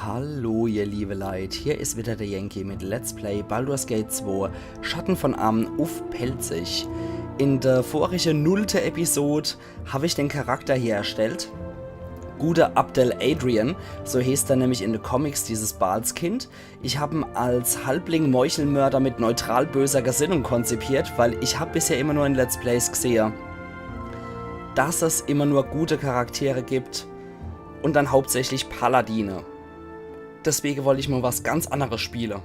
Hallo ihr liebe Leute, hier ist wieder der Yankee mit Let's Play Baldur's Gate 2 Schatten von Amn auf Pelzig. In der vorigen 0. Episode habe ich den Charakter hier erstellt. Guter Abdel Adrian, so hieß er nämlich in den Comics, dieses Balskind. Ich habe ihn als Halbling-Meuchelmörder mit neutral böser Gesinnung konzipiert, weil ich habe bisher immer nur in Let's Plays gesehen, dass es immer nur gute Charaktere gibt und dann hauptsächlich Paladine. Deswegen wollte ich mal was ganz anderes spielen.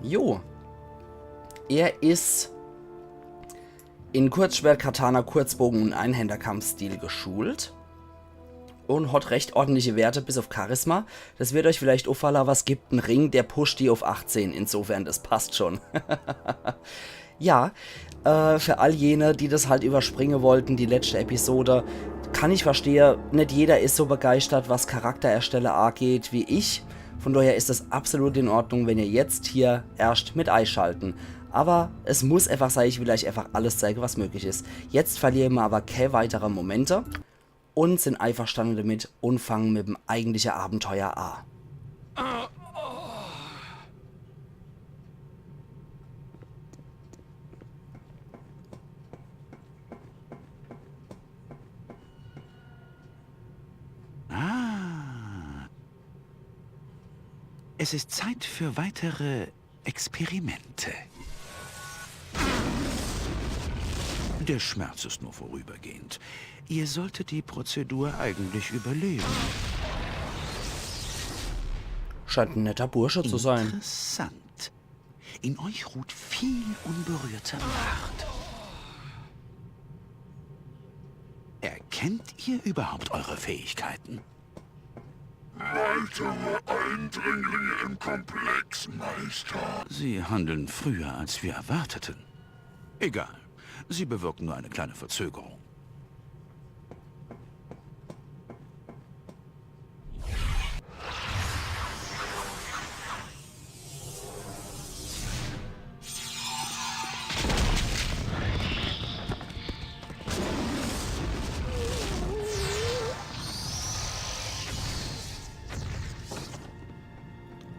Jo. Er ist in Kurzschwert, Katana, Kurzbogen und Einhänderkampfstil geschult. Und hat recht ordentliche Werte bis auf Charisma. Das wird euch vielleicht auffallen, aber es gibt einen Ring, der pusht die auf 18. Insofern, das passt schon. Ja, für all jene, die das halt überspringen wollten, die letzte Episode, kann ich verstehen, nicht jeder ist so begeistert, was Charakterersteller angeht wie ich. Von daher ist es absolut in Ordnung, wenn ihr jetzt hier erst mit einschalten. Aber es muss einfach sein, ich will euch einfach alles zeigen, was möglich ist. Jetzt verlieren wir aber keine weiteren Momente und sind einverstanden damit und fangen mit dem eigentlichen Abenteuer an. Es ist Zeit für weitere Experimente. Der Schmerz ist nur vorübergehend. Ihr solltet die Prozedur eigentlich überleben. Scheint ein netter Bursche zu sein. Interessant. In euch ruht viel unberührte Macht. Erkennt ihr überhaupt eure Fähigkeiten? Weitere Eindringlinge im Komplex, Meister. Sie handeln früher, als wir erwarteten. Egal. Sie bewirken nur eine kleine Verzögerung.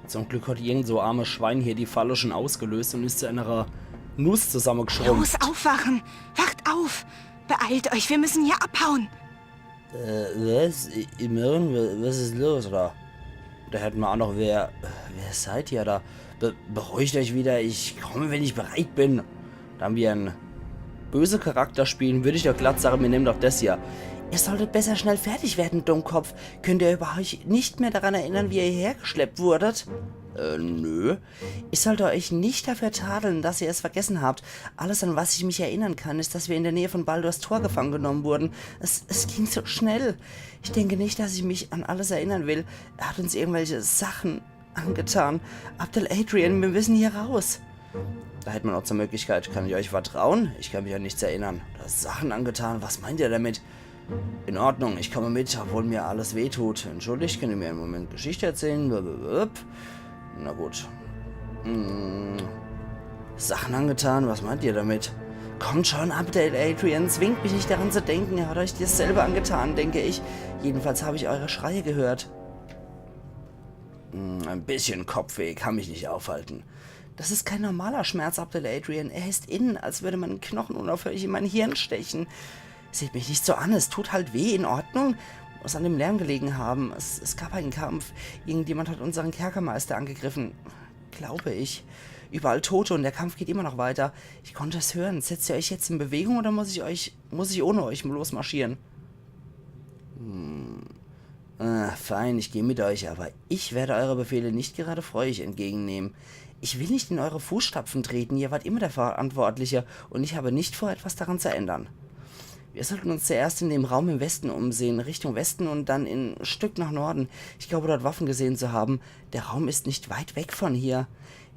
Zum Glück hat irgend so armes Schwein hier die Falle schon ausgelöst und ist zu einer Nuss zusammengeschrumpft. Los, aufwachen! Wacht auf! Beeilt euch, wir müssen hier abhauen! Was? Immerhin, was ist los, oder? Da hätten wir auch noch wer seid ihr da? Beruhigt euch wieder, ich komme, wenn ich bereit bin. Da haben wir einen böse Charakter spielen, würde ich doch glatt sagen, wir nehmen doch das hier. Ihr solltet besser schnell fertig werden, Dummkopf. Könnt ihr euch nicht mehr daran erinnern, wie ihr hierher geschleppt wurdet? Nö. Ich sollte euch nicht dafür tadeln, dass ihr es vergessen habt. Alles, an was ich mich erinnern kann, ist, dass wir in der Nähe von Baldurs Tor gefangen genommen wurden. Es ging so schnell. Ich denke nicht, dass ich mich an alles erinnern will. Er hat uns irgendwelche Sachen angetan. Abdel Adrian, wir müssen hier raus. Da hätte man auch zur Möglichkeit, kann ich euch vertrauen? Ich kann mich an nichts erinnern. Da Sachen angetan, was meint ihr damit? In Ordnung, ich komme mit, obwohl mir alles wehtut. Entschuldigt, könnt ihr mir einen Moment Geschichte erzählen? Na gut. Sachen angetan, was meint ihr damit? Kommt schon, Abdel Adrian, zwingt mich nicht daran zu denken. Er hat euch das selber angetan, denke ich. Jedenfalls habe ich eure Schreie gehört. Ein bisschen Kopfweh kann mich nicht aufhalten. Das ist kein normaler Schmerz, Abdel Adrian. Er ist innen, als würde man einen Knochen unaufhörlich in mein Hirn stechen. Seht mich nicht so an, es tut halt weh, in Ordnung. Muss an dem Lärm gelegen haben. Es gab einen Kampf. Irgendjemand hat unseren Kerkermeister angegriffen. Glaube ich. Überall Tote und der Kampf geht immer noch weiter. Ich konnte es hören. Setzt ihr euch jetzt in Bewegung oder muss ich ohne euch losmarschieren? Fein, ich gehe mit euch, aber ich werde eure Befehle nicht gerade freudig entgegennehmen. Ich will nicht in eure Fußstapfen treten, ihr wart immer der Verantwortliche und ich habe nicht vor, etwas daran zu ändern. Wir sollten uns zuerst in dem Raum im Westen umsehen, Richtung Westen und dann ein Stück nach Norden. Ich glaube, dort Waffen gesehen zu haben. Der Raum ist nicht weit weg von hier.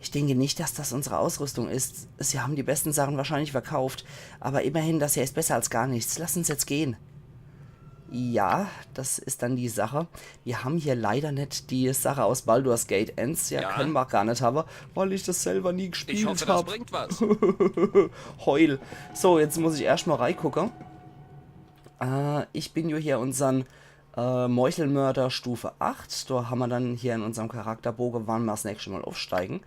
Ich denke nicht, dass das unsere Ausrüstung ist. Sie haben die besten Sachen wahrscheinlich verkauft. Aber immerhin, das hier ist besser als gar nichts. Lass uns jetzt gehen. Ja, das ist dann die Sache. Wir haben hier leider nicht die Sache aus Baldur's Gate Ends. Ja, können wir auch gar nicht haben, weil ich das selber nie gespielt habe. Ich hoffe, das bringt was. Heul. So, jetzt muss ich erstmal reingucken. Ich bin ja hier unseren Meuchelmörder Stufe 8. Da haben wir dann hier in unserem Charakterbogen, wann wir das nächste Mal aufsteigen.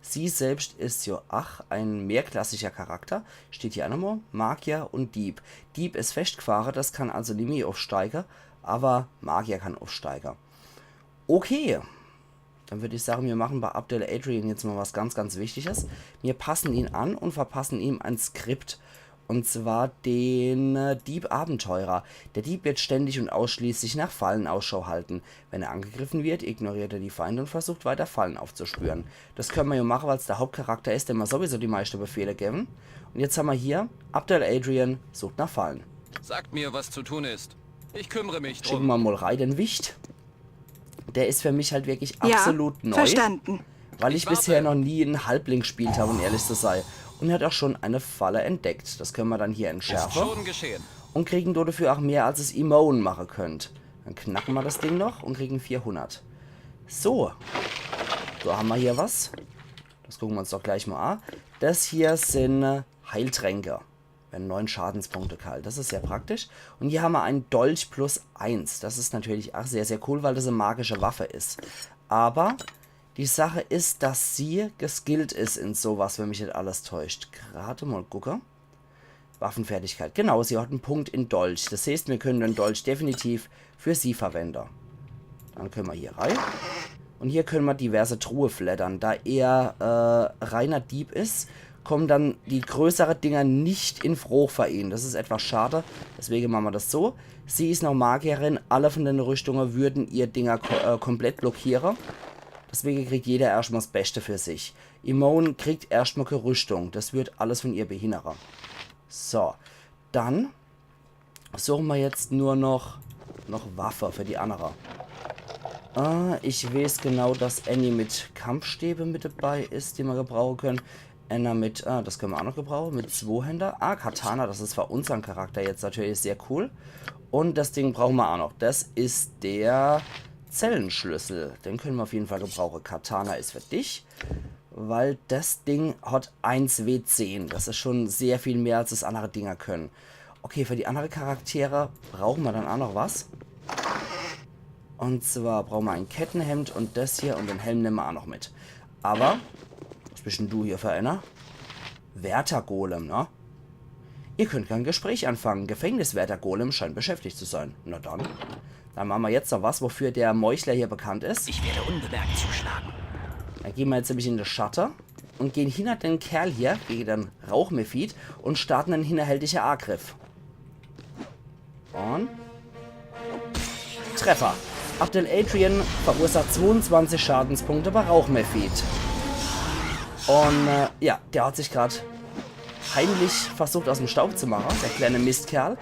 Sie selbst ist ja ein mehrklassischer Charakter. Steht hier auch nochmal. Magier und Dieb. Dieb ist festgefahren, das kann also nicht mehr aufsteigen. Aber Magier kann aufsteigen. Okay. Dann würde ich sagen, wir machen bei Abdel Adrian jetzt mal was ganz, ganz Wichtiges. Wir passen ihn an und verpassen ihm ein Skript. Und zwar den Dieb-Abenteurer. Der Dieb wird ständig und ausschließlich nach Fallen Ausschau halten. Wenn er angegriffen wird, ignoriert er die Feinde und versucht weiter Fallen aufzuspüren. Das können wir ja machen, weil es der Hauptcharakter ist, dem wir sowieso die meisten Befehle geben. Und jetzt haben wir hier, Abdel Adrian sucht nach Fallen. Sagt mir, was zu tun ist. Ich kümmere mich Schicken drum. wir mal rein, den Wicht. Der ist für mich halt wirklich Ja, absolut neu. verstanden. Weil ich Ich warte. bisher noch nie einen Halbling gespielt habe, um ehrlich zu sein. Und er hat auch schon eine Falle entdeckt. Das können wir dann hier Ist entschärfen. schon geschehen. Und kriegen dafür auch mehr, als es Emoen machen könnt. Dann knacken wir das Ding noch und kriegen 400. So. So haben wir hier was. Das gucken wir uns doch gleich mal an. Das hier sind Heiltränke. Werden 9 Schadenspunkte kalt. Das ist sehr praktisch. Und hier haben wir einen Dolch plus 1. Das ist natürlich auch sehr, sehr cool, weil das eine magische Waffe ist. Aber die Sache ist, dass sie geskillt ist in sowas, wenn mich nicht alles täuscht. Gerade mal gucken. Waffenfertigkeit. Genau, sie hat einen Punkt in Dolch. Das heißt, wir können den Dolch definitiv für sie verwenden. Dann können wir hier rein. Und hier können wir diverse Truhe flattern. Da er reiner Dieb ist, kommen dann die größeren Dinger nicht in Frucht für ihn. Das ist etwas schade. Deswegen machen wir das so. Sie ist noch Magierin. Alle von den Rüstungen würden ihr Dinger komplett blockieren. Deswegen kriegt jeder erstmal das Beste für sich. Imone kriegt erstmal keine Rüstung. Das wird alles von ihr behindern. So, dann suchen wir jetzt nur noch Waffe für die andere. Ich weiß genau, dass Annie mit Kampfstäbe mit dabei ist, die wir gebrauchen können. Anna mit, das können wir auch noch gebrauchen, mit Zweihänder. Katana, das ist für unseren Charakter jetzt natürlich sehr cool. Und das Ding brauchen wir auch noch. Das ist der Zellenschlüssel. Den können wir auf jeden Fall gebrauchen. Katana ist für dich. Weil das Ding hat 1W10. Das ist schon sehr viel mehr, als das andere Dinger können. Okay, für die anderen Charaktere brauchen wir dann auch noch was. Und zwar brauchen wir ein Kettenhemd und das hier und den Helm nehmen wir auch noch mit. Aber, was bist denn du hier für einer? Wärtergolem, ne? Ihr könnt kein Gespräch anfangen. Gefängniswärtergolem scheint beschäftigt zu sein. Na dann. Dann machen wir jetzt noch was, wofür der Meuchler hier bekannt ist. Ich werde unbemerkt zuschlagen. Dann gehen wir jetzt nämlich in den Shutter und gehen hinter den Kerl hier, gegen den Rauchmephit, und starten einen hinterhältigen Angriff. Und Treffer. Abdel Adrian verursacht 22 Schadenspunkte bei Rauchmephit. Und ja, der hat sich gerade heimlich versucht aus dem Staub zu machen, der kleine Mistkerl.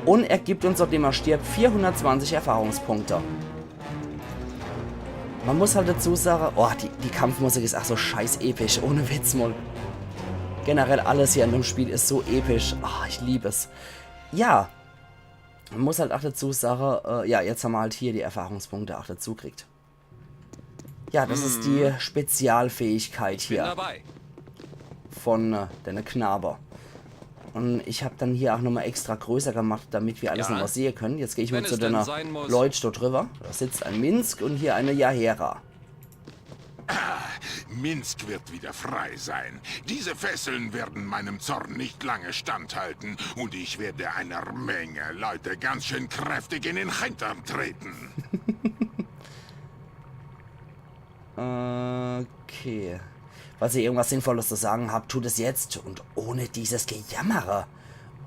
Und er gibt uns, nachdem er stirbt, 420 Erfahrungspunkte. Man muss halt dazu sagen, oh, die Kampfmusik ist auch so scheiß episch, ohne Witz mal. Generell alles hier in dem Spiel ist so episch. Oh, ich liebe es. Ja, man muss halt auch dazu sagen, ja, jetzt haben wir halt hier die Erfahrungspunkte auch dazu gekriegt. Ja, das ist die Spezialfähigkeit Bin hier dabei. von den Knaber. Und ich habe dann hier auch nochmal extra größer gemacht, damit wir alles Ja. nochmal sehen können. Jetzt gehe ich Wenn mal es zu denn den sein muss. Leuten dort drüber. Da sitzt ein Minsk und hier eine Yahera. Minsk wird wieder frei sein. Diese Fesseln werden meinem Zorn nicht lange standhalten und ich werde einer Menge Leute ganz schön kräftig in den Hintern treten. Okay. Falls ihr irgendwas Sinnvolles zu sagen habt, tut es jetzt und ohne dieses Gejammere.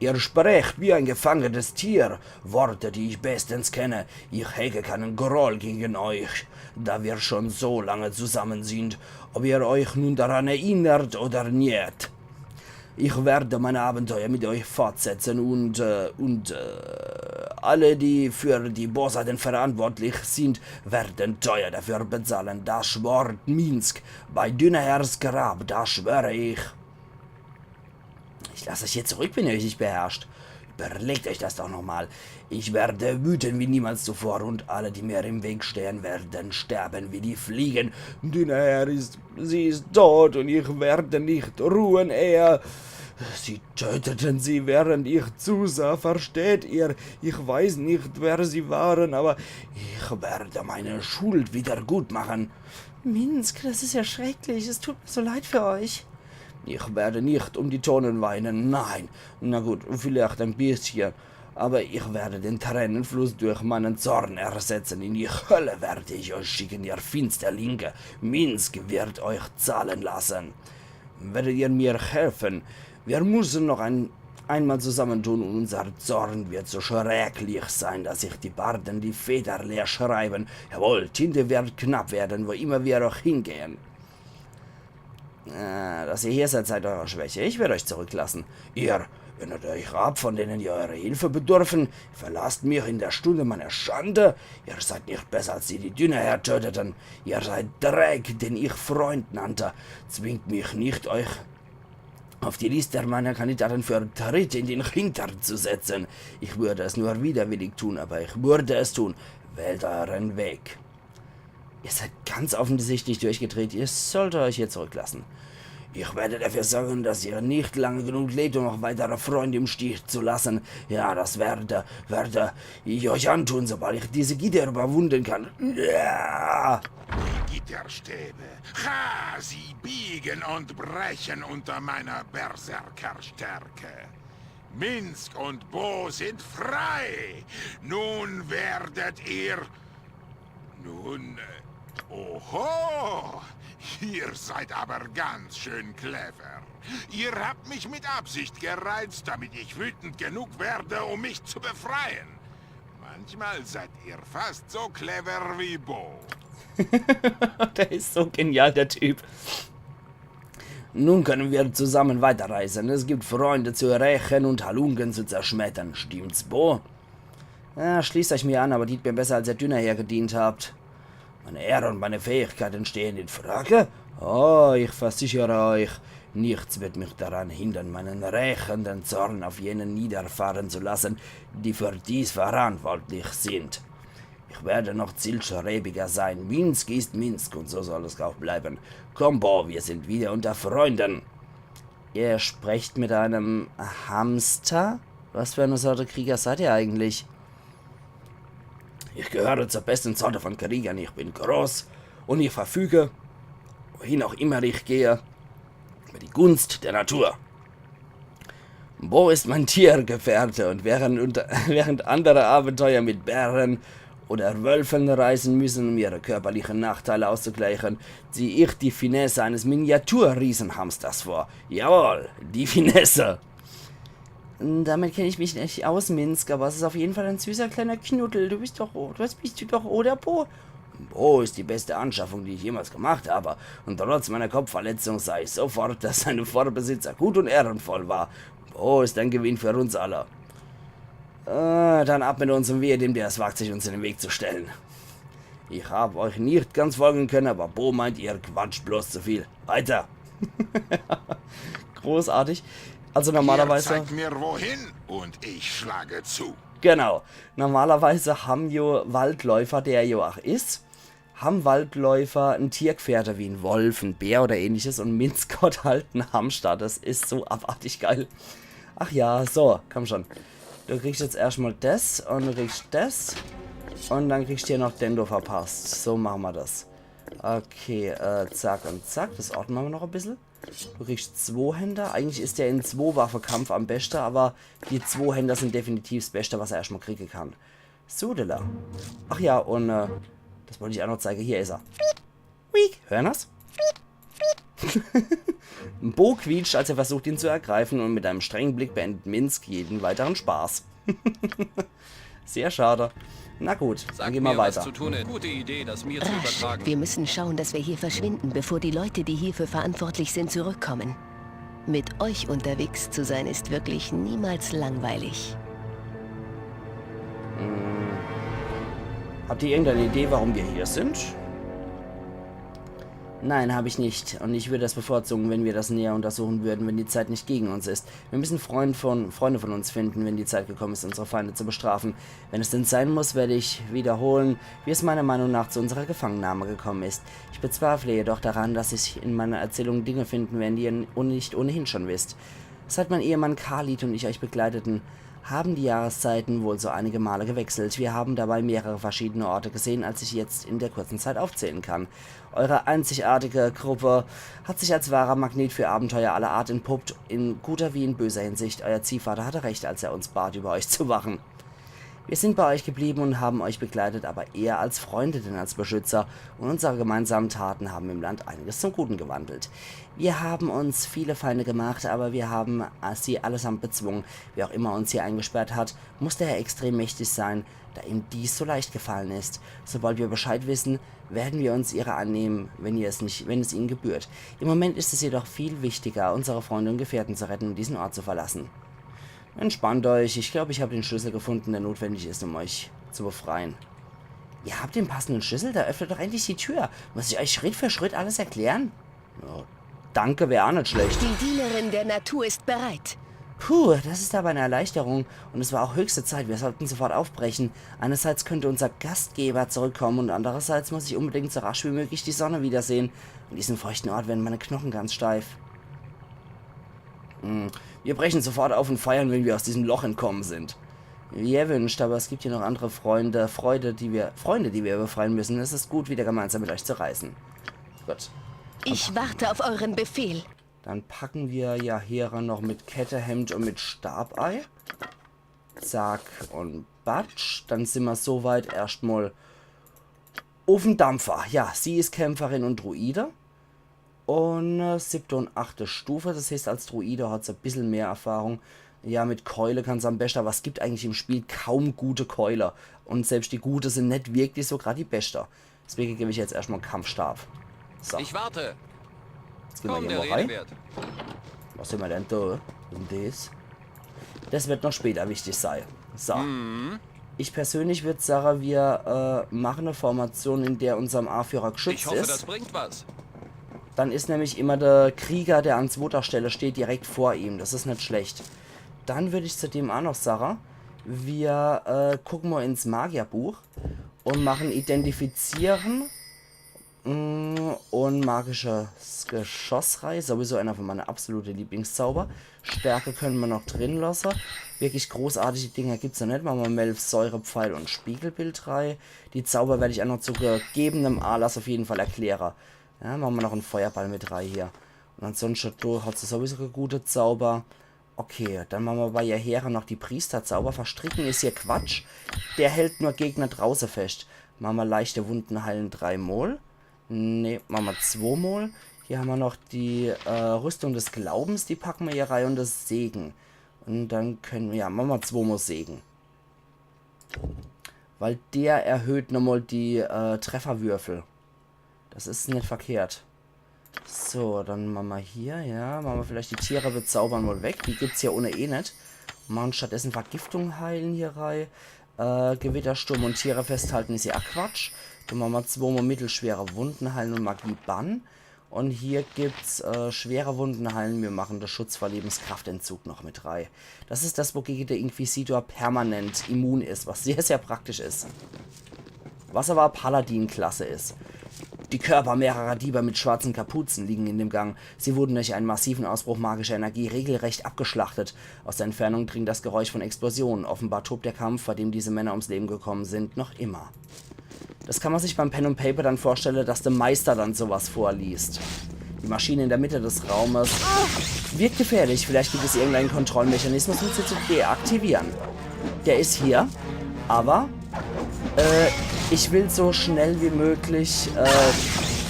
Ihr sprecht wie ein gefangenes Tier, Worte, die ich bestens kenne. Ich hege keinen Groll gegen euch, da wir schon so lange zusammen sind, ob ihr euch nun daran erinnert oder nicht. Ich werde meine Abenteuer mit euch fortsetzen und alle, die für die Bosheiten verantwortlich sind, werden teuer dafür bezahlen. Das schwört Minsk bei Dünnerherrs Grab, das schwöre ich. Ich lasse euch hier zurück, wenn ihr euch nicht beherrscht. Überlegt euch das doch nochmal. Ich werde wüten wie niemals zuvor und alle, die mir im Weg stehen, werden sterben wie die Fliegen. Sie ist tot und ich werde nicht ruhen, ehe Sie töteten sie, während ich zusah, versteht ihr? Ich weiß nicht, wer sie waren, aber ich werde meine Schuld wieder gut machen. Minsk, das ist ja schrecklich. Es tut mir so leid für euch. Ich werde nicht um die Tonnen weinen, nein. Na gut, vielleicht ein bisschen. Aber ich werde den Tränenfluss durch meinen Zorn ersetzen. In die Hölle werde ich euch schicken, ihr Finsterlinge. Minsk wird euch zahlen lassen. Werdet ihr mir helfen? Wir müssen noch einmal zusammentun und unser Zorn wird so schrecklich sein, dass sich die Barden die Feder leer schreiben. Jawohl, Tinte wird knapp werden, wo immer wir auch hingehen. Dass ihr hier seid, seid eurer Schwäche. Ich werde euch zurücklassen. Ihr wendet euch ab, von denen ihr eure Hilfe bedürfen. Verlasst mich in der Stunde meiner Schande. Ihr seid nicht besser, als die Dünner töteten. Ihr seid Dreck, den ich Freund nannte. Zwingt mich nicht, euch auf die Liste meiner Kandidaten für Tritt in den Hintern zu setzen. Ich würde es nur widerwillig tun, aber ich würde es tun. Wählt euren Weg. Ihr seid ganz offensichtlich durchgedreht. Ihr solltet euch hier zurücklassen. Ich werde dafür sorgen, dass ihr nicht lange genug lebt, um noch weitere Freunde im Stich zu lassen. Ja, das werde ich euch antun, sobald ich diese Gitter überwunden kann. Ja. Die Gitterstäbe. Ha! Sie biegen und brechen unter meiner Berserkerstärke. Minsk und Bo sind frei. Nun werdet ihr... Nun... Oho! Ihr seid aber ganz schön clever. Ihr habt mich mit Absicht gereizt, damit ich wütend genug werde, um mich zu befreien. Manchmal seid ihr fast so clever wie Bo. Der ist so genial, der Typ. Nun können wir zusammen weiterreisen. Es gibt Freunde zu rächen und Halunken zu zerschmettern. Stimmt's, Bo? Ja, schließt euch mir an, aber dient mir besser, als ihr Dünner hergedient habt. Meine Ehre und meine Fähigkeiten stehen in Frage? Oh, ich versichere euch, nichts wird mich daran hindern, meinen rächenden Zorn auf jenen niederfahren zu lassen, die für dies verantwortlich sind. Ich werde noch zielstrebiger sein. Minsk ist Minsk und so soll es auch bleiben. Komm, Bo, wir sind wieder unter Freunden. Ihr sprecht mit einem Hamster? Was für eine Sorte Krieger seid ihr eigentlich? Ich gehöre zur besten Sorte von Kriegern. Ich bin groß und ich verfüge, wohin auch immer ich gehe, über die Gunst der Natur. Bo ist mein Tiergefährte und während andere Abenteuer mit Bären oder Wölfen reisen müssen, um ihre körperlichen Nachteile auszugleichen, ziehe ich die Finesse eines Miniatur-Riesenhamsters vor. Jawohl, die Finesse. Damit kenne ich mich nicht aus, Minsk, aber es ist auf jeden Fall ein süßer kleiner Knuddel. Bist du doch, oder, Bo? Bo ist die beste Anschaffung, die ich jemals gemacht habe. Und trotz meiner Kopfverletzung sah ich sofort, dass seine Vorbesitzer gut und ehrenvoll war. Bo ist ein Gewinn für uns alle. Dann ab mit uns und wehe dem, der es wagt, sich uns in den Weg zu stellen. Ich habe euch nicht ganz folgen können, aber Bo meint, ihr quatscht bloß zu viel. Weiter. Großartig. Also normalerweise... Zeigt mir wohin und ich schlage zu. Genau. Normalerweise haben jo Waldläufer, der jo auch ist, haben Waldläufer ein Tiergefährte wie ein Wolf, ein Bär oder ähnliches und Minsk hat halt ein Hamster. Das ist so abartig geil. Ach ja, so, komm schon. Du kriegst jetzt erstmal das und du kriegst das und dann kriegst du hier noch Dendo verpasst. So machen wir das. Okay, zack und zack. Das ordnen wir noch ein bisschen. Du kriegst 2 Händer. Eigentlich ist der in 2-Waffe-Kampf am besten, aber die 2 Händer sind definitiv das Beste, was er erstmal kriegen kann. Sudela. Ach ja, und das wollte ich auch noch zeigen. Hier ist er. Hören das? Bo quietscht, als er versucht, ihn zu ergreifen, und mit einem strengen Blick beendet Minsk jeden weiteren Spaß. Sehr schade. Na gut, dann gehen wir weiter. Was zu tun ist. Gute Idee, das mir zu übertragen. Wir müssen schauen, dass wir hier verschwinden, bevor die Leute, die hierfür verantwortlich sind, zurückkommen. Mit euch unterwegs zu sein, ist wirklich niemals langweilig. Habt ihr irgendeine Idee, warum wir hier sind? Nein, habe ich nicht. Und ich würde es bevorzugen, wenn wir das näher untersuchen würden, wenn die Zeit nicht gegen uns ist. Wir müssen Freunde von uns finden, wenn die Zeit gekommen ist, unsere Feinde zu bestrafen. Wenn es denn sein muss, werde ich wiederholen, wie es meiner Meinung nach zu unserer Gefangennahme gekommen ist. Ich bezweifle jedoch daran, dass sich in meiner Erzählung Dinge finden werden, die ihr nicht ohnehin schon wisst. Seit mein Ehemann Khalid und ich euch begleiteten, haben die Jahreszeiten wohl so einige Male gewechselt. Wir haben dabei mehrere verschiedene Orte gesehen, als ich jetzt in der kurzen Zeit aufzählen kann. Eure einzigartige Gruppe hat sich als wahrer Magnet für Abenteuer aller Art entpuppt, in guter wie in böser Hinsicht. Euer Ziehvater hatte recht, als er uns bat, über euch zu wachen. Wir sind bei euch geblieben und haben euch begleitet, aber eher als Freunde denn als Beschützer, und unsere gemeinsamen Taten haben im Land einiges zum Guten gewandelt. Wir haben uns viele Feinde gemacht, aber wir haben sie allesamt bezwungen. Wer auch immer uns hier eingesperrt hat, muss daher extrem mächtig sein, da ihm dies so leicht gefallen ist. Sobald wir Bescheid wissen, werden wir uns ihrer annehmen, wenn es ihnen gebührt. Im Moment ist es jedoch viel wichtiger, unsere Freunde und Gefährten zu retten und diesen Ort zu verlassen. Entspannt euch, ich glaube, ich habe den Schlüssel gefunden, der notwendig ist, um euch zu befreien. Ihr habt den passenden Schlüssel? Da öffnet doch endlich die Tür. Muss ich euch Schritt für Schritt alles erklären? Ja, danke, wäre auch nicht schlecht. Die Dienerin der Natur ist bereit. Puh, das ist aber eine Erleichterung. Und es war auch höchste Zeit, wir sollten sofort aufbrechen. Einerseits könnte unser Gastgeber zurückkommen und andererseits muss ich unbedingt so rasch wie möglich die Sonne wiedersehen. In diesem feuchten Ort werden meine Knochen ganz steif. Wir brechen sofort auf und feiern, wenn wir aus diesem Loch entkommen sind. Wie erwünscht, aber es gibt hier noch andere Freunde, die wir befreien müssen. Es ist gut, wieder gemeinsam mit euch zu reisen. Gut. Ich warte auf euren Befehl. Dann packen wir ja Hera noch mit Kette, Hemd und mit Stabei. Zack und Batsch. Dann sind wir soweit erstmal auf dem Dampfer. Ja, sie ist Kämpferin und Druide. Und 7. und 8. Stufe, das heißt, als Druide hat sie ein bisschen mehr Erfahrung. Ja, mit Keule kann sie am besten, aber es gibt eigentlich im Spiel kaum gute Keuler. Und selbst die gute sind nicht wirklich so gerade die beste. Deswegen gebe ich jetzt erstmal Kampfstab. So, Ich warte. jetzt gehen Komm, wir der hier mal rein. Rede wert. Was sind wir denn da? Was ist denn das? Das wird noch später wichtig sein. So. Ich persönlich würde sagen, wir machen eine Formation, in der unserem A-Führer geschützt Ich hoffe, ist. das bringt was. Dann ist nämlich immer der Krieger, der an zweiter Stelle steht, direkt vor ihm. Das ist nicht schlecht. Dann würde ich zudem auch noch sagen, wir gucken mal ins Magierbuch und machen Identifizieren und magisches Geschossreihe. Sowieso einer von meinen absoluten Lieblingszauber. Stärke können wir noch drin lassen. Wirklich großartige Dinger gibt es ja nicht. Machen wir Melf, Säurepfeil und Spiegelbildreihe. Die Zauber werde ich auch noch zu gegebenem Anlass auf jeden Fall erklären. Ja, machen wir noch einen Feuerball mit 3 hier. Und ansonsten hat sie sowieso eine gute Zauber. Okay, dann machen wir bei ihr Hera noch die Priesterzauber. Verstricken ist hier Quatsch. Der hält nur Gegner draußen fest. Machen wir leichte Wunden heilen 3 Mal. Ne, machen wir 2 Mal. Hier haben wir noch die Rüstung des Glaubens. Die packen wir hier rein und das Segen. Und dann können wir, ja, machen wir 2 Mal Segen. Weil der erhöht nochmal die Trefferwürfel. Das ist nicht verkehrt. So, dann machen wir hier, ja, machen wir vielleicht die Tiere bezaubern mal weg. Die gibt es hier ohne eh nicht. Machen stattdessen Vergiftung heilen hier rein. Gewittersturm und Tiere festhalten ist ja auch Quatsch. Dann machen wir 2 mal mittelschwere Wunden heilen und Magie bannen. Und hier gibt's schwere Wunden heilen. Wir machen das Schutz vor Lebenskraftentzug noch mit 3. Das ist das, wogegen der Inquisitor permanent immun ist, was sehr, sehr praktisch ist. Was aber Paladin-Klasse ist. Die Körper mehrerer Diebe mit schwarzen Kapuzen liegen in dem Gang. Sie wurden durch einen massiven Ausbruch magischer Energie regelrecht abgeschlachtet. Aus der Entfernung dringt das Geräusch von Explosionen. Offenbar tobt der Kampf, bei dem diese Männer ums Leben gekommen sind, noch immer. Das kann man sich beim Pen und Paper dann vorstellen, dass der Meister dann sowas vorliest. Die Maschine in der Mitte des Raumes wirkt gefährlich. Vielleicht gibt es irgendeinen Kontrollmechanismus, um sie zu deaktivieren. Der ist hier, aber ich will so schnell wie möglich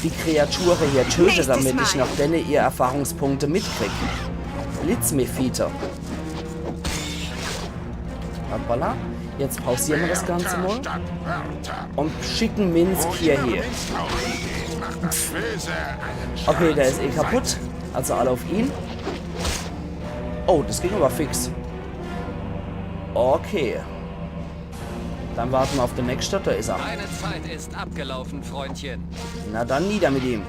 die Kreatur hier töten, damit ich noch denne ihr Erfahrungspunkte mitkriege. Blitzmephite. Hoppala. Jetzt pausieren wir das Ganze mal und schicken Minsk hierher. Okay, der ist eh kaputt. Also alle auf ihn. Oh, das ging aber fix. Okay. Dann warten wir auf den nächsten. Da ist er. Deine Zeit ist abgelaufen, Freundchen. Na dann nieder mit ihm.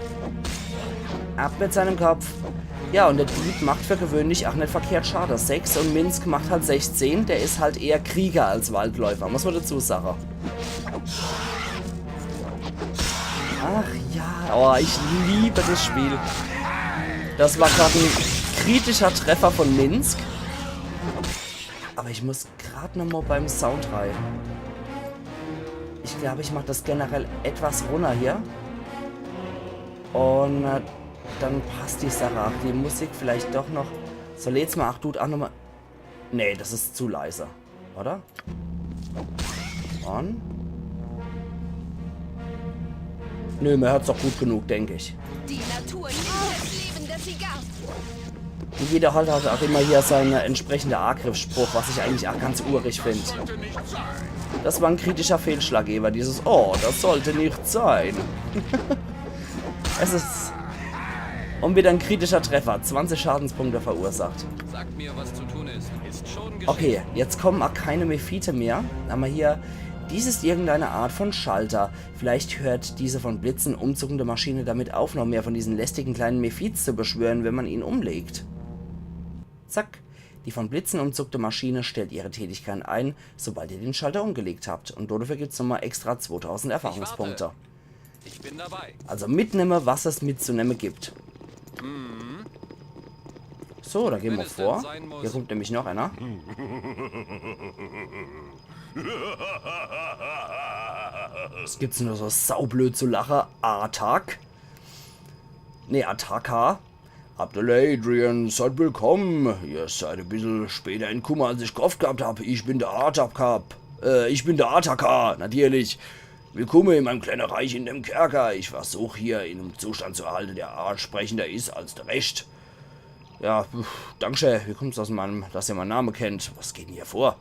Ab mit seinem Kopf. Ja, und der Dieb macht für gewöhnlich auch nicht verkehrt schade. 6 und Minsk macht halt 16. Der ist halt eher Krieger als Waldläufer, muss man dazu sagen. Ach ja, oh, ich liebe das Spiel. Das war gerade ein kritischer Treffer von Minsk. Aber ich muss gerade nochmal beim Sound rein. Ich glaube, ich mache das generell etwas runter hier. Und dann passt die Sache auch. Die Musik vielleicht doch noch. Soll jetzt mal, ach du, auch nochmal. Nee, das ist zu leise. Oder? Und? Nö, mir hört's doch gut genug, denke ich. Die Natur liebt das Leben, das sie gab. Und jeder hat auch immer hier seinen entsprechenden Angriffsspruch, was ich eigentlich auch ganz urig finde. Sollte nicht sein. Das war ein kritischer Fehlschlaggeber, dieses "Oh, das sollte nicht sein." Es ist... Und wieder ein kritischer Treffer, 20 Schadenspunkte verursacht. Sagt mir, was zu tun ist. Ist schon geschehen. Okay, jetzt kommen auch keine Mephite mehr. Haben wir hier... Dies ist irgendeine Art von Schalter. Vielleicht hört diese von Blitzen umzuckende Maschine damit auf, noch mehr von diesen lästigen kleinen Mephites zu beschwören, wenn man ihn umlegt. Zack. Die von Blitzen umzuckte Maschine stellt ihre Tätigkeit ein, sobald ihr den Schalter umgelegt habt. Und dafür gibt es nochmal extra 2000 Erfahrungspunkte. Ich bin dabei. Also mitnehme, was es mitzunehmen gibt. So, da gehen wir vor. Hier kommt nämlich noch einer. Was gibt's denn nur so saublöd zu lachen? Attack? Ne, Attacka. Abdel Adrian, seid willkommen. Ihr seid ein bisschen später in Kummer, als ich gehofft gehabt habe. Ich bin der Attacka. Natürlich. Willkommen in meinem kleinen Reich in dem Kerker. Ich versuche hier in einem Zustand zu erhalten, der ansprechender ist als der Rest. Ja, danke. Wie kommt es aus meinem, dass ihr meinen Namen kennt? Was geht denn hier vor?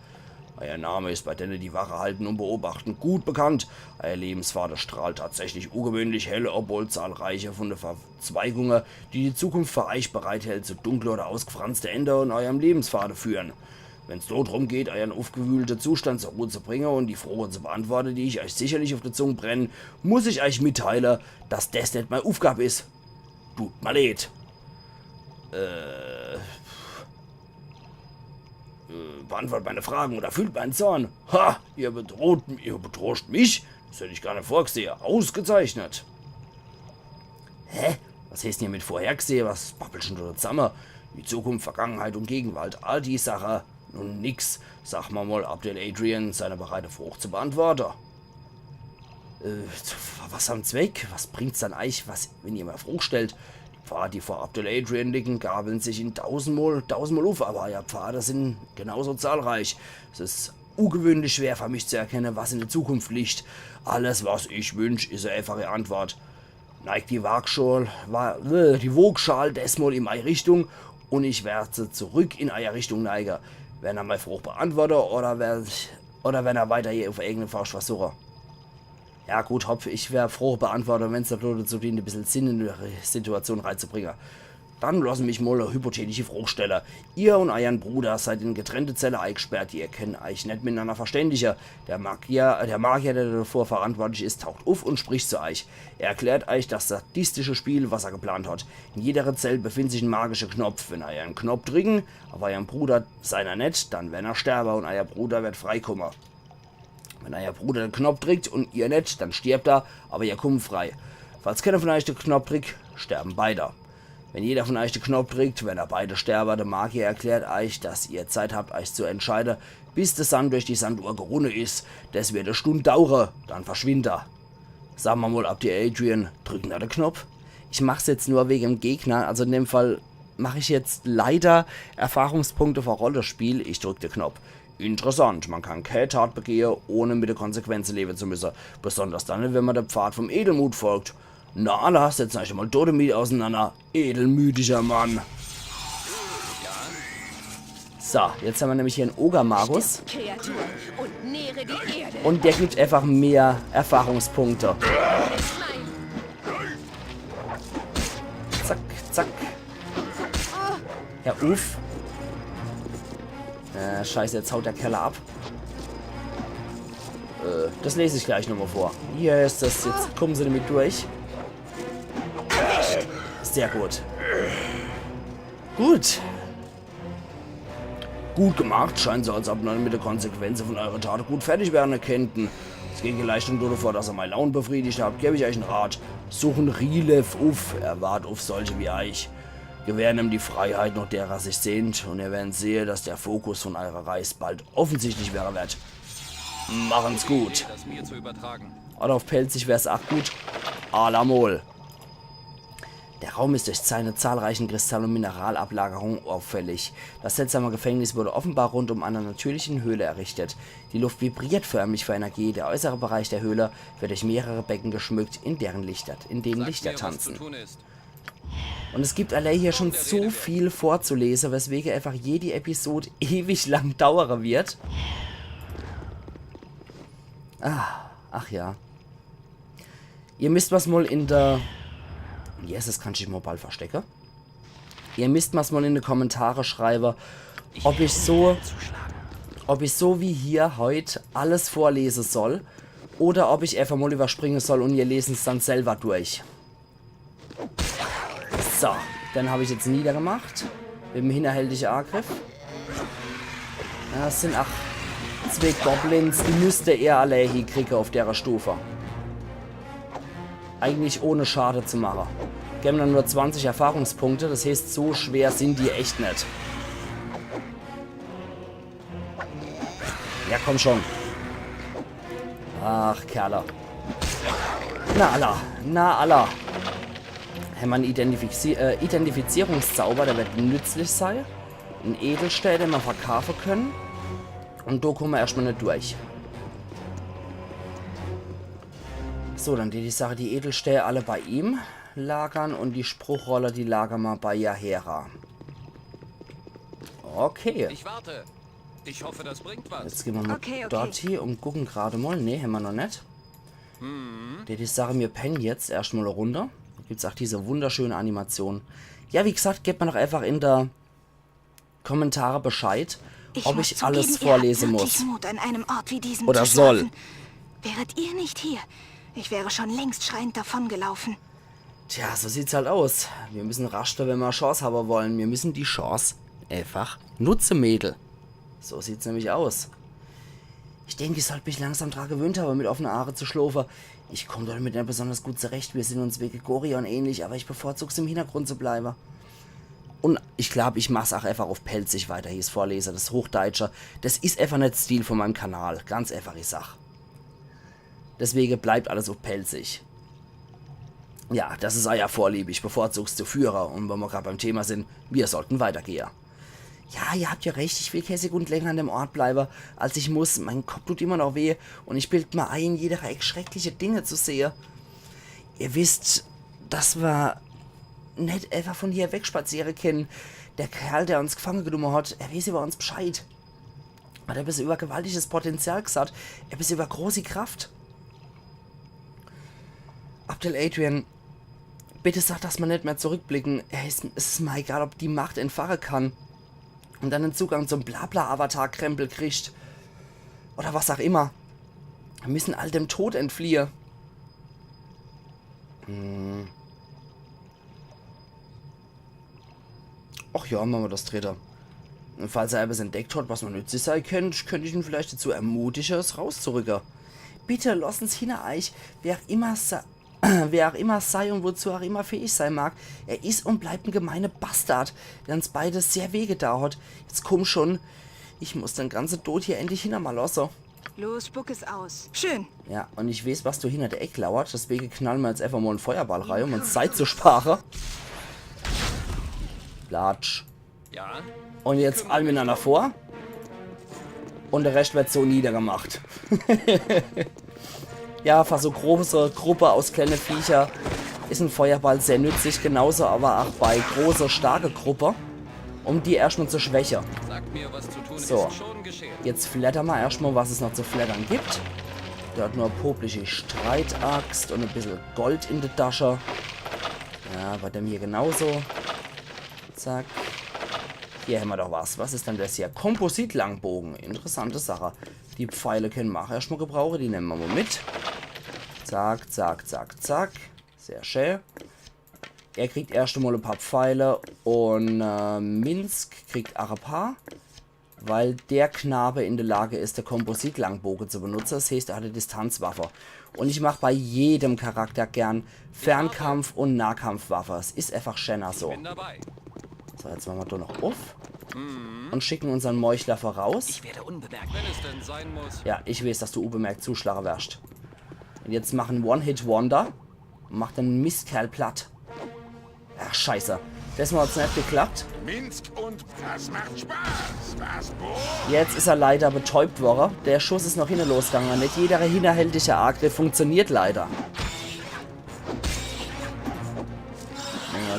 Euer Name ist bei denen, die Wache halten und beobachten, gut bekannt. Euer Lebensvater strahlt tatsächlich ungewöhnlich hell, obwohl zahlreiche von den Verzweigungen, die die Zukunft für euch bereithält, zu dunkle oder ausgefranste Ende in eurem Lebenspfade führen. Wenn es so darum geht, euren aufgewühlten Zustand zur Ruhe zu bringen und die Fragen zu beantworten, die ich euch sicherlich auf der Zunge brennen, muss ich euch mitteilen, dass das nicht meine Aufgabe ist. Tut mir leid. Beantwortet meine Fragen oder fühlt meinen Zorn. Ha, ihr bedroht mich? Das hätte ich gar nicht vorgesehen. Ausgezeichnet. Hä? Was heißt denn hier mit vorhergesehen? Was babbelt schon da zusammen? Die Zukunft, Vergangenheit und Gegenwart, all die Sachen. Nun nix. Sag mal Abdel Adrian seine bereite Frucht zu beantworten. Was am Zweck? Was bringt's dann euch, wenn ihr mal Frucht stellt? Die Pfade, die vor Abdel Adrian liegen, gabeln sich in tausendmal auf, aber ja, Pfade sind genauso zahlreich. Es ist ungewöhnlich schwer für mich zu erkennen, was in der Zukunft liegt. Alles, was ich wünsche, ist eine einfache Antwort. Neigt die Waagschale desmal in meine Richtung und ich werde zurück in eure Richtung neigen. Wenn er mal Frucht beantwortet oder wenn er weiter hier auf eigene Faust versuche. Ja gut, Hopf, ich wäre froh beantworten, wenn es dazu dient, ein bisschen Sinn in die Situation reinzubringen. Dann lassen mich mal eine hypothetische Frage stellen. Ihr und euren Bruder seid in getrennte Zelle eingesperrt, ihr könnt euch nicht miteinander verständigen. Der Magier, der davor verantwortlich ist, taucht auf und spricht zu euch. Er erklärt euch das sadistische Spiel, was er geplant hat. In jeder Zelle befindet sich ein magischer Knopf. Wenn ihr einen Knopf drücken, aber euren Bruder seiner nicht, dann wird er sterben und euer Bruder wird freikommen. Wenn euer Bruder den Knopf drückt und ihr nicht, dann stirbt er, aber ihr kommt frei. Falls keiner von euch den Knopf drückt, sterben beide. Wenn jeder von euch den Knopf drückt, wenn er beide sterben, der Magier erklärt euch, dass ihr Zeit habt, euch zu entscheiden, bis der Sand durch die Sanduhr gerundet ist. Das wird eine Stunde dauern, dann verschwindet er. Sagen wir mal, Abdel Adrian, drücken da den Knopf? Ich mach's jetzt nur wegen dem Gegner, also in dem Fall mache ich jetzt leider Erfahrungspunkte für Rollenspiel, ich drücke den Knopf. Interessant, man kann keine Tat begehen, ohne mit den Konsequenzen leben zu müssen. Besonders dann, wenn man der Pfad vom Edelmut folgt. Na, da setzt euch mal Todemut auseinander. Edelmütiger Mann. So, jetzt haben wir nämlich hier einen Ogermagus. Kreatur und nähre die Erde. Und der gibt einfach mehr Erfahrungspunkte. Zack, zack. Ja, uff. Scheiße, jetzt haut der Keller ab. Das lese ich gleich nochmal vor. Hier ist das, jetzt kommen sie damit durch. Sehr gut. Gut. Gut gemacht. Scheint so, als ob man mit der Konsequenzen von eurer Tat gut fertig werden könnten. Es geht leicht und nur davor, dass ihr meine Laune befriedigt habt. Gebe ich euch einen Rat. Suchen Relief auf. Er wart auf solche wie euch. gewähren ihm die Freiheit, nach der er sich sehnt, und ihr werdet sehen, dass der Fokus von eurer Reise bald offensichtlich wäre wird. Machen's gut. Das mir zu übertragen. Oder auf Pelzig wär's auch gut. Alamol. Der Raum ist durch seine zahlreichen Kristall- und Mineralablagerungen auffällig. Das seltsame Gefängnis wurde offenbar rund um einer natürlichen Höhle errichtet. Die Luft vibriert förmlich vor Energie. Der äußere Bereich der Höhle wird durch mehrere Becken geschmückt, in denen Lichter tanzen. Und es gibt alle hier schon so viel vorzulesen, weswegen einfach jede Episode ewig lang dauern wird. Ach ja. Ihr müsst was mal in der... Yes, das kann ich mal bald verstecken. Ihr müsst was mal in die Kommentare schreiben, ob ich so wie hier heute alles vorlesen soll oder ob ich einfach mal überspringen soll und ihr lesen es dann selber durch. So, dann habe ich jetzt niedergemacht mit dem hinterhältigen Angriff. Ja, das sind 2 Goblins, die müsste er alle hinkriegen auf der Stufe. Eigentlich ohne Schade zu machen. Wir haben dann nur 20 Erfahrungspunkte, das heißt, so schwer sind die echt nicht. Ja, komm schon. Ach, Kerle. Na Allah. Haben wir einen Identifizierungszauber, der wird nützlich sein. Ein Edelstahl, den wir verkaufen können. Und da kommen wir erstmal nicht durch. So, dann die Sache, die Edelstähle alle bei ihm lagern und die Spruchrolle, die lagern wir bei Yahera. Okay. Ich warte. Ich hoffe, das bringt was. Jetzt gehen wir mal Okay. dort hier und gucken gerade mal. Ne, haben wir noch nicht. Die Sache, wir pennen jetzt erstmal runter. Da gibt es auch diese wunderschöne Animation. Ja, wie gesagt, gebt mir doch einfach in der Kommentare Bescheid, ob muss ich alles zugeben, ihr vorlesen habt muss. wirklich Mut, an einem Ort wie diesem Oder zu soll. schlafen. Wäret ihr nicht hier, ich wäre schon längst schreiend davongelaufen. Tja, so sieht's halt aus. Wir müssen raschler, wenn wir eine Chance haben wollen. Wir müssen die Chance einfach nutzen, Mädel. So sieht's nämlich aus. Ich denke, ich sollte mich langsam daran gewöhnt haben, mit offener Aare zu schlafen. Ich komme dort mit einer besonders gut zurecht. Wir sind uns wegen Gorion ähnlich, aber ich bevorzuge es, im Hintergrund zu bleiben. Und ich glaube, ich mache es auch einfach auf Pelzig weiter, hieß Vorleser, das Hochdeutsche. Das ist einfach nicht Stil von meinem Kanal. Ganz einfach, ich sag. Deswegen bleibt alles auf Pelzig. Ja, das ist euer Vorliebe. Ich bevorzuge es zu Führer. Und wenn wir gerade beim Thema sind, wir sollten weitergehen. Ja, ihr habt ja recht, ich will keine Sekunde länger an dem Ort bleiben, als ich muss. Mein Kopf tut immer noch weh und ich bild mir ein, jeder Eck schreckliche Dinge zu sehen. Ihr wisst, dass wir nicht einfach von hier wegspazieren können. Der Kerl, der uns gefangen genommen hat, er weiß über uns Bescheid. Hat er bis über gewaltiges Potenzial gesagt, er bis über große Kraft. Abdel Adrian, bitte sag, dass wir nicht mehr zurückblicken. Es ist mir egal, ob die Macht entfachen kann. Und dann den Zugang zum Blabla-Avatar-Krempel kriegt. Oder was auch immer. Wir müssen all dem Tod entfliehen. Ach ja, machen wir das Dritte. Und falls er etwas entdeckt hat, was noch nützlich sein könnte ich ihn vielleicht dazu ermutigen, es rauszurücken. Bitte, lasst uns hinter euch, wer auch immer sei und wozu auch immer fähig sein mag, er ist und bleibt ein gemeiner Bastard, der uns beide sehr wehgetan hat. Jetzt komm schon, ich muss den ganzen Tod hier endlich hinter mal lassen. Los, spuck es aus. Schön. Ja, und ich weiß, was du hinter der Ecke lauert, deswegen knallen wir jetzt einfach mal einen Feuerball rein, um uns Zeit zu sparen. Platsch. Ja? Und jetzt alle miteinander vor. Und der Rest wird so niedergemacht. Ja, für so große Gruppe aus kleinen Viecher ist ein Feuerball sehr nützlich. Genauso aber auch bei großer, starke Gruppe, um die erstmal zu schwächen. Sagt mir, was zu tun So. ist schon geschehen. Jetzt flattern wir erstmal, was es noch zu flattern gibt. Der hat nur eine popliche Streitaxt und ein bisschen Gold in der Tasche. Ja, bei dem hier genauso. Zack. Hier haben wir doch was. Was ist denn das hier? Komposit-Langbogen. Interessante Sache. Die Pfeile können wir auch erstmal gebrauchen. Die nehmen wir mal mit. Zack, zack, zack, zack. Sehr schön. Er kriegt erst einmal ein paar Pfeile. Und Minsk kriegt auch ein paar. Weil der Knabe in der Lage ist, der Komposit-Langbogen zu benutzen. Das heißt, er hat eine Distanzwaffe. Und ich mache bei jedem Charakter gern Fernkampf- und Nahkampfwaffe. Es ist einfach schöner so. Bin dabei. So, jetzt machen wir da noch auf. Und schicken unseren Meuchler voraus. Ich werde unbemerkt, wenn es denn sein muss. Ja, ich weiß, dass du unbemerkt Zuschlager wärst. Und jetzt machen One-Hit-Wonder. Und macht den Mistkerl platt. Ach, scheiße. Das hat nicht geklappt. Minsk und das macht Spaß. Was, Bo? Jetzt ist er leider betäubt worden. Der Schuss ist noch hinten losgegangen. Nicht jeder hinterhältige Angriff funktioniert leider.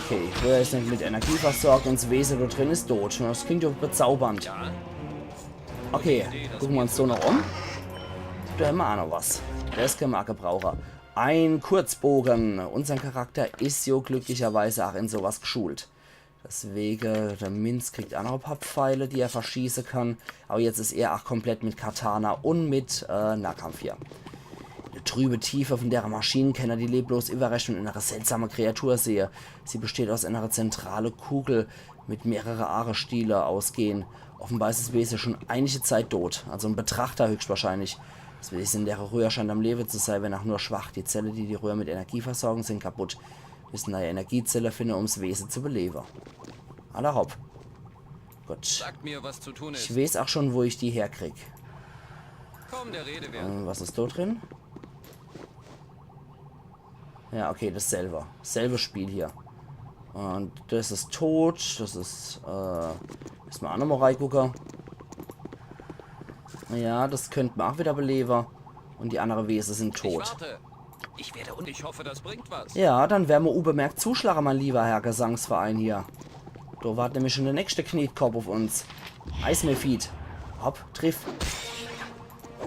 Okay, ich will jetzt nicht mit Energie versorgt und das Wesen da drin ist tot. Das klingt ja bezaubernd. Ja, Okay, gucken wir uns so noch um. Da haben wir auch noch was. Das können wir auch gebrauchen. Ein Kurzbogen. Unser Charakter ist so glücklicherweise auch in sowas geschult. Deswegen, der Minz kriegt auch noch ein paar Pfeile, die er verschießen kann. Aber jetzt ist er auch komplett mit Katana und mit Nahkampf hier. Die trübe Tiefe, von der Maschinenkenner die leblos überrechnen und eine seltsame Kreatur sehe. Sie besteht aus einer zentralen Kugel mit mehreren Aare-Stiele ausgehen. Offenbar ist das Wesen schon einige Zeit tot. Also ein Betrachter höchstwahrscheinlich. Das Wesen in der Röhre scheint am Leben zu sein, wenn auch nur schwach. Die Zellen, die die Röhre mit Energie versorgen, sind kaputt. Wir müssen eine Energiezelle finden, um das Wesen zu beleben. Aller hopp. Gut. sagt mir, was zu tun ist. Ich weiß auch schon, wo ich die herkrieg. Komm, der Rede wert. Was ist da drin? Ja, okay, dasselbe. Selbe Spiel hier. Und das ist tot. Das ist, müssen wir auch nochmal reingucken. Ja, das könnte man auch wieder beleben. Und die anderen Wesen sind Ich tot. warte. Ich werde und ich hoffe, das bringt was. Ja, dann werden wir unbemerkt zuschlagen, mein lieber Herr Gesangsverein hier. Da wartet nämlich schon der nächste Knetkorb auf uns. Eismeerfied. Hopp, triff.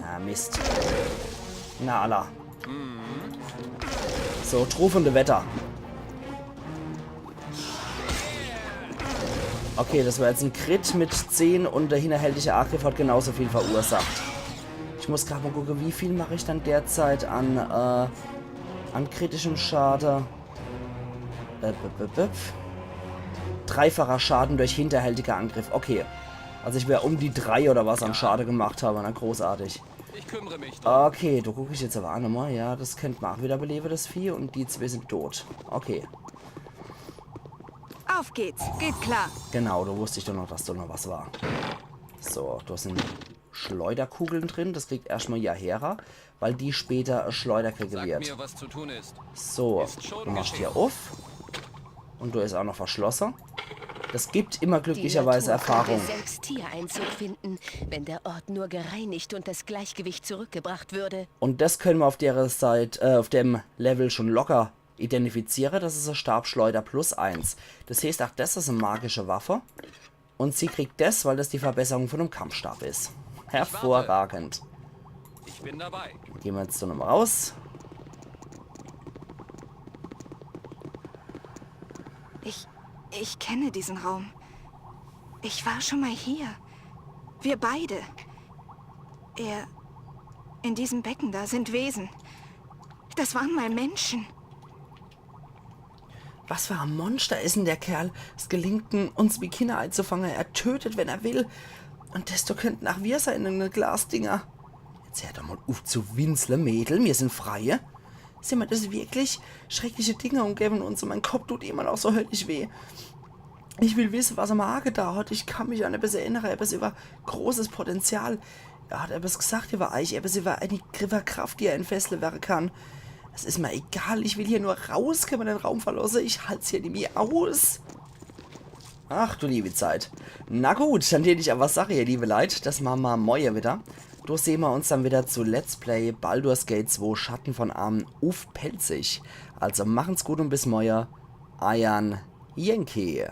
Ja, Mist. Na, Allah. So, trufende Wetter. Okay, das war jetzt ein Crit mit 10 und der hinterhältige Angriff hat genauso viel verursacht. Ich muss gerade mal gucken, wie viel mache ich dann derzeit an kritischem Schaden. Dreifacher Schaden durch hinterhältiger Angriff. Okay. Also ich wäre um die 3 oder was an Schaden gemacht habe. Na, großartig. Ich kümmere mich drum. Okay, da gucke ich jetzt aber auch nochmal. Ja, das könnte man auch wieder beleben, das Vieh. Und die zwei sind tot. Okay. Auf geht's. Geht klar. Genau, da wusste ich doch noch, dass da noch was war. So, da sind Schleuderkugeln drin. Das kriegt erstmal Yahera, weil die später Schleuderkriege Sag wird. mir, was zu tun ist. So, Ist schon du machst geschehen. hier auf. Und du ist auch noch verschlossen. Das gibt immer glücklicherweise Die Natur Erfahrung. könnte selbst hier Einzug finden, wenn der Ort nur gereinigt und das Gleichgewicht zurückgebracht würde. Und das können wir auf der Seite, auf dem Level schon locker identifizieren. Das ist ein Stabschleuder plus 1. Das heißt, auch das ist eine magische Waffe. Und sie kriegt das, weil das die Verbesserung von einem Kampfstab ist. Hervorragend. Ich bin dabei. Gehen wir jetzt so nochmal raus. Ich kenne diesen Raum. Ich war schon mal hier. Wir beide. In diesem Becken da sind Wesen. Das waren mal Menschen. Was für ein Monster ist denn der Kerl? Es gelingt ihm, uns wie Kinder einzufangen. Er tötet, wenn er will. Und desto könnten auch wir sein, eine Glasdinger. Jetzt hört doch mal auf zu winseln, Mädel. Wir sind Freie. Sind wir das wirklich? Schreckliche Dinge umgeben uns und mein Kopf tut immer noch so höllisch weh. Ich will wissen, was er Magen da hat. Ich kann mich an etwas erinnern. Etwas über großes Potenzial. Er hat etwas gesagt über euch. Etwas über eine Kraft, die er entfesseln werden kann. Es ist mir egal. Ich will hier nur raus. Können wir den Raum verlassen? Ich halte es hier nicht mehr aus. Ach du liebe Zeit. Na gut, dann hätte ich aber Sache, ihr liebe Leute. Das machen wir morgen wieder. Da sehen wir uns dann wieder zu Let's Play Baldur's Gate 2 Schatten von Armen auf Pelzig. Also machen's gut und bis morgen. Ayan Yankee.